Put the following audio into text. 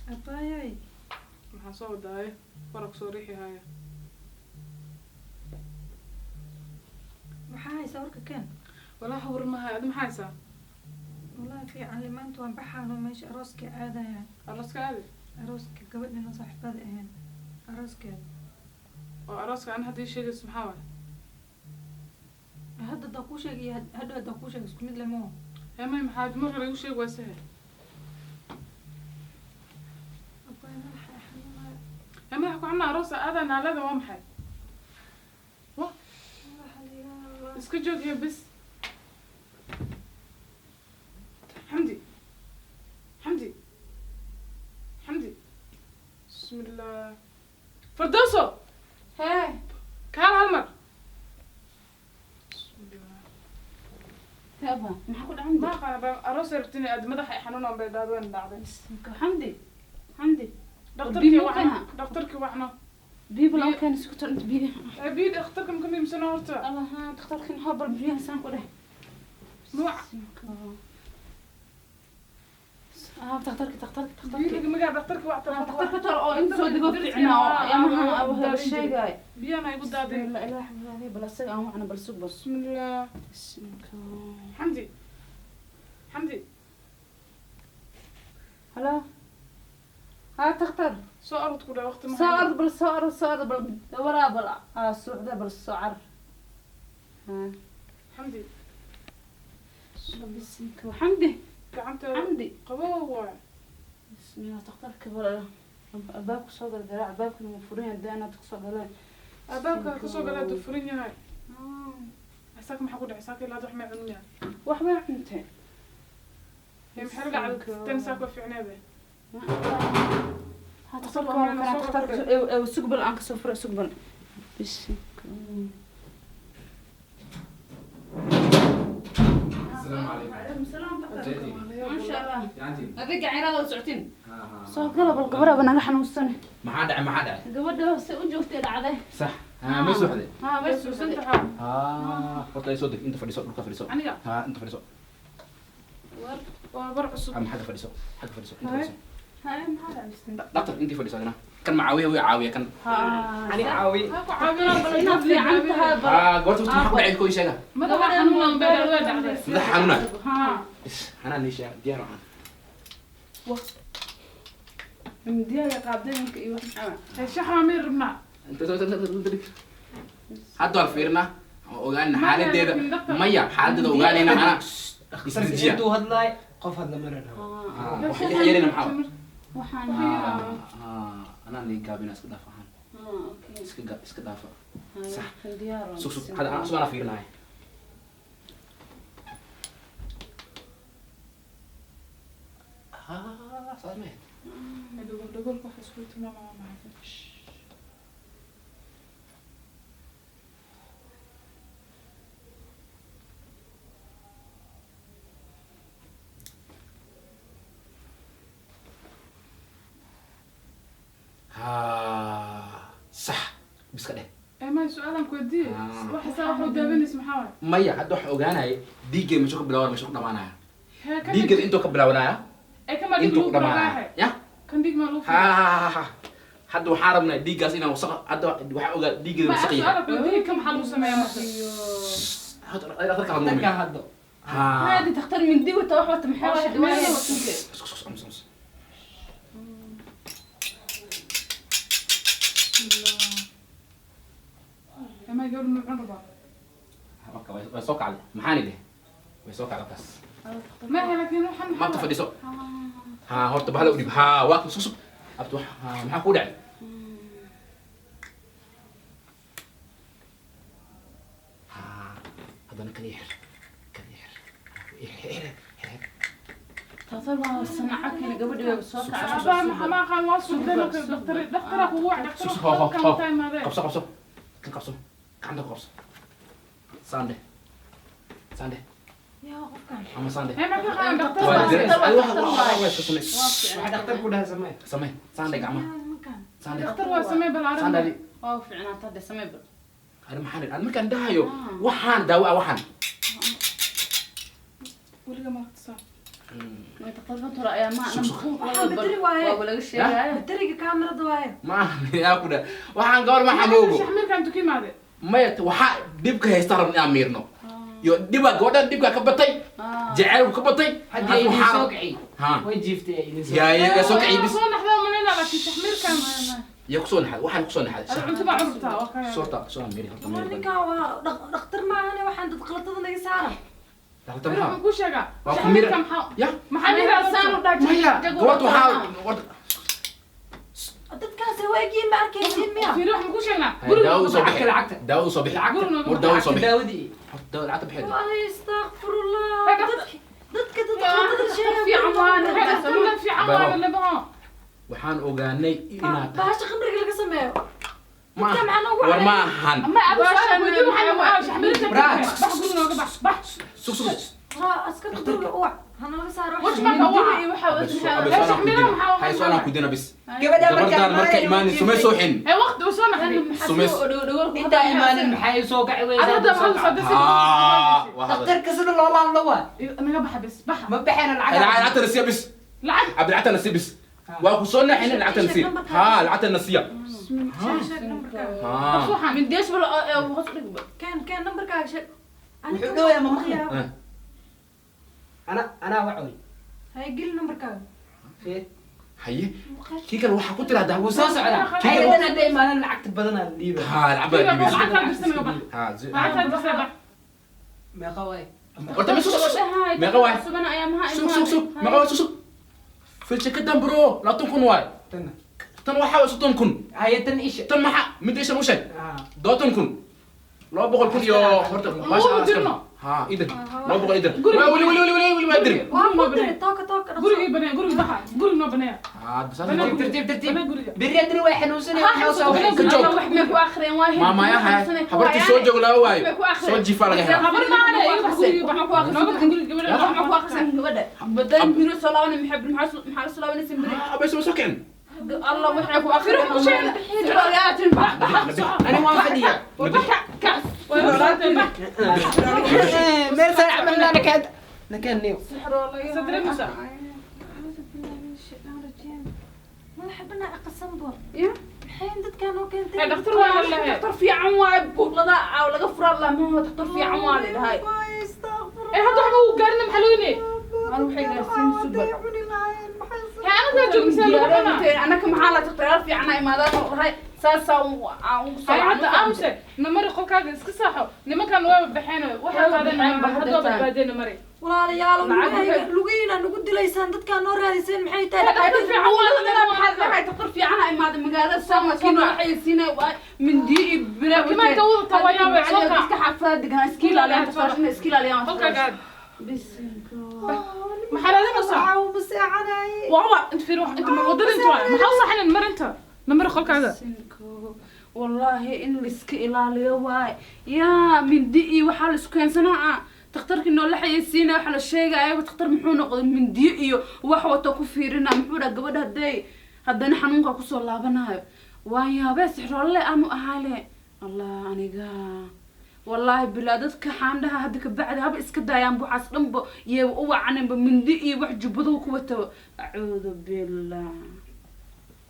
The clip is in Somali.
أبايي maxaa soo wadaaye waraq soo riixi haya maxaa haysaa warka keen walaa war ma haya adi maxaa haysaa والله في علمانت وان بحانا ماشي أروسكي عادة يعني arooska aadi أروسكي قبلنا صاحبة يعني أروسكي oo arooska an haddii sheegayso maxaa waay هذا داكوشة هذا داكوشة اسكو ميد لمو hemay maxaad mar hore igu sheegi waysahe أبايي ملح حنونا hemay wax ku cunaa aroosa aadaa naalada waa maxay ملح ليا iska joog iyo bis حمدي حمدي حمدي بسم الله فردوسو هاي كان هالمر بسم الله يابا محكود عندي ما قال أروس ربتني قد مدح حنون بيدادون بعدين حمدي حمدي دكتورك وعنا دكتورك وعنا بيبو لو كان سكتر انت بيه بيد اختك ممكن يمسنا ورتا الله ها تختارك نهبر بيه انسان كله نوع تختارك بيد ما قاعد دكتورك وعتا تختارك ترى او انت سو دغبتي عنا يا ما ابو هذا الشيء جاي بيا ما يقول دادي لا اله الا الله بلا سق انا معنا بلسوق بس بسم الله اسمك حمدي حمدي هلا ها تختار صارت كل وقت ما صار بل ورا بل السعودة بالسعر ها حمدي بسمك حمدي كعنت حمدي قبوة بسم الله تختار كبر أباك صدر ذراع أباك المفروض أنا تقصد له أباك كسوق لا تفرني هاي عساك محقود عساك لا تحمي عنيا وحبا عمتين هي محرقة على تنساك وفي عنابه تختار سقبل أنك سفر سقبل بسمك السلام عليكم. وعليكم السلام جيتي. ما شاء الله يعني أبيك عيرة وسعتين ها soo gala bal gabadha banaga xanuunsan maxaa dhacay gabadha si u joogtay dhacday sax ma suuxday ha bas بس انت حاول horta ay soo deg inta fadhiiso dhulka fadhiiso aniga ha inta fadhiiso waa bar cusub ama xagga fadhiiso inta fadhiiso hay maxaa dhacday dhaqtar intii fadhiiso adina kan macaawiya way caawiya kan ani caawi ha ku caawinaa bal ina fiican tahay bal ha goorta maxaa ku dhacay koo sheega madaxa xanuun baa waa dhacday madax xanuuna ha anaa niisha diyaar waxaan indiya qaadinka iyo wax shaxa ma rabnaa hadda waan fiirnaa ogaanina xaaladeeda maya xaaladeeda ogaanayna anaa isrijiya intuu hadlaay qof hadla maran waxay dhex yeelina maxaa waxaan anaa nii gaabina iska dhaaf ahaan okay iska dhaafa صح ديار sug sug hada anaa sugaana fiirinaaya saas ma dhagolka waxa isku tilmaama maxay صح بس كده ما سؤالك ودي واحد صاحب ودابنيس محاول maya hadda waxaan ogaanaya dhiiggay masho ka bilawanaya masho ku dhamaanaya كان dhiiggeeda intuu ka bilaawanaya اي كما ديك intuu ku لو dhamaanaya براحه ya كان ديك ما لو ha hadda waxaan rabnaa dhiiggaas inaan wasaq hadda waxaan ogaa dhiiggeeda ما wasaq yahay سؤالك ودي كم حلو سمايا مثلا hadda kala dadka muumin haddo ha هذه تختار من دي وتروح محاولة دواية ما يقول من عربة way soo kacday maxaan idhi way soo kacday taas ما هي لكن وحن maanta fadhiso ha horta bahal u dhib ha waa sug sug abtu maxaa ku dhacay ha haddana kan yixir تختار ما سمعك اللي قبل بصوت أبا ما كان واصل دلوك دكتور أبو واحد دكتور كم تايم هذا qabso qabso kan qabso gacanta ku qabso sande sande يا قفكان ama sande هي ما في خان دكتور waa Sande. diris ay waxa samee waxa dhakhtarku dhaha samee samee sande gacmaha مكان sande دكتور واسمه sande بالعربي adi أو في عناصر هذا سمي بل ani maxaan idhi markaan dhahayo waxaan daawo ah waxaan ولقى ما اختصار تقدر ترى يا ما سوق سوق. ولا شيء بتريق كاميرا دوايا ma yaa ku dheh waxaan gabar ma xamoogo xamirka intu ka imaade maya waxaa dhibka haysta rabna inaan miirno yo dhiba gabadhan dhibka ka batay jaceylku ka batay haddii ay idin soo kici ha way jiiftay ay idin soo yaa soo kicii bis soo naxda manina laakiin xamirkan yaa ku soo naxad waxaan ku soo naxad cunto ma cuntaa waa ka soo ta soo miiri horta والله miiri ninkan waa dhakhtar maahan waxaan dad qalada naga saara dalta Biro ma ku sheega waa ku xamirka miira maxaa ya maxaa miirasaan u dhacay maya gabadh waxaa dadkaas waagii ma arkaysiin miya fiiro waxaan ku sheegnaa daawo soo bixi lacagta. daawo soo bixi war daawo soo bixi daawadii daawo lacagta bixi والله استغفر الله Hega. dadka qalada sheegay في عمان في عمان ولا بها waxaan ogaanay inaad baasha khamriga laga sameeyo ma war ma ahan ما ابو شان ودي waxaan ma xamirka Braat. bax guriga nooga bax bax sug sug ها اسكت دغ اوع هنوga saaro وش ما hay soo anaa ku dina bis gabadha gabadhaan marka imaanayso may soo xin هي وقت وسمح لي سمس. intaa imaanin maxay soo kaci هذا weysaa هذا صدق dhakhtarka sida loo laadlo waa انا بح بس بح ma baxayna lacag lacagta nasiya bis لعب abdi lacagta nasiya bis waa ku soo naxin lacagta nasiya ha lacagta nasiya شاشة نمبركا ha صح من ديش ولا وصدق كان نمبركا شيء wuxuu dhawayaa ma maqli Eh. anaa wacoy هاي قل نمبركا Fee. haye kii kale waxaa ku tiraahdaa wuu soo socdaa haydan hadday imaanin lacagta badanaa la dhiiba ha lacag baa لعب dhibis لعب بس ha لعب بس بح meeqa waay horta ma sug meeqa waay سبنا ايامها sug sug sug meeqa waay sug sug filshakadan bro 20 kun waay tanna tan waxaa waay 60 kun hayatan isha tan maxaa mid isha u sheeg Ah. 20 kun 200 kun iyo horta Oo, dirno. ha idan 200 idan Guriga. wali ma dir وابدري توكا توكا guriga بنيه guriga baxa guriga noo banaya ha bas Banaan tartiib tartiib banaan guriga berri haddana way xanuunsanaya maxaa soo banaan baxay guriga joog. wax may ku akhriyeen waa hel maama yahay habartii soo joog laa waayo soo jiifaa laga helaa habar ma ana iga guriga baxa ku akhri nooga guriga gabadha wax ma ku akhrisan gabadha badan biro soo laaban maxaa soo laaban simbiri bas soo keen الله waxay ku akhriyeen ku sheegay xirooyaatin bax ani waan fadhiya kaas meel sare camalna nakeen niyo صدري مسا أعوذ بالله من الشيطان الرجيم ما حبنا أقسم بو يا الحين دد كانوا كنت هي دكتور ولا دكتور في عواد بوقلدا او laga furan la ma هو دكتور في عواد هاي استغفر ايه هذا هو قارن محلوني انا waxay gaarsiin subar هي انا جوج سنه انا كم حاله تقرار في عنا imaadaan هاي saasa هاي عاد امسك نمر قلكاga iska saxo nimankan waa baxeen waxa qaadanayaan hadda badbaadina mari walaalayaal lugiina nagu dilaysaan dadkaan noo raadiseen maxay tahay دكتور في عواد هاي دكتور في عنا imaad magaalada samakin waxay siinay min dii bira كمان كوض طويا وعليك iska xafad degan skill aliyan tashin skill aliyan قلكا قاعد bismillah محلنا صح بس عناي والله انت في روح انت موضوع انت ما حوصح ان نمر انت نمر قلكاga والله إن لسك إلى واي يا من دقي وحال سكان سنة تختارك إنه لا حيسينا وحال الشيء أيوة تختار محونا من دقي وحوة تكفيرنا محونا قبل هدي هدنا حنونك كسر الله بناها ويا بس حرالله أمو أهالي الله أنيقا والله بلادتك حاندها هدك بعدها بإسكدا ينبو حسنبو يوقع عنب من دقي وحجبضو كوته أعوذ بالله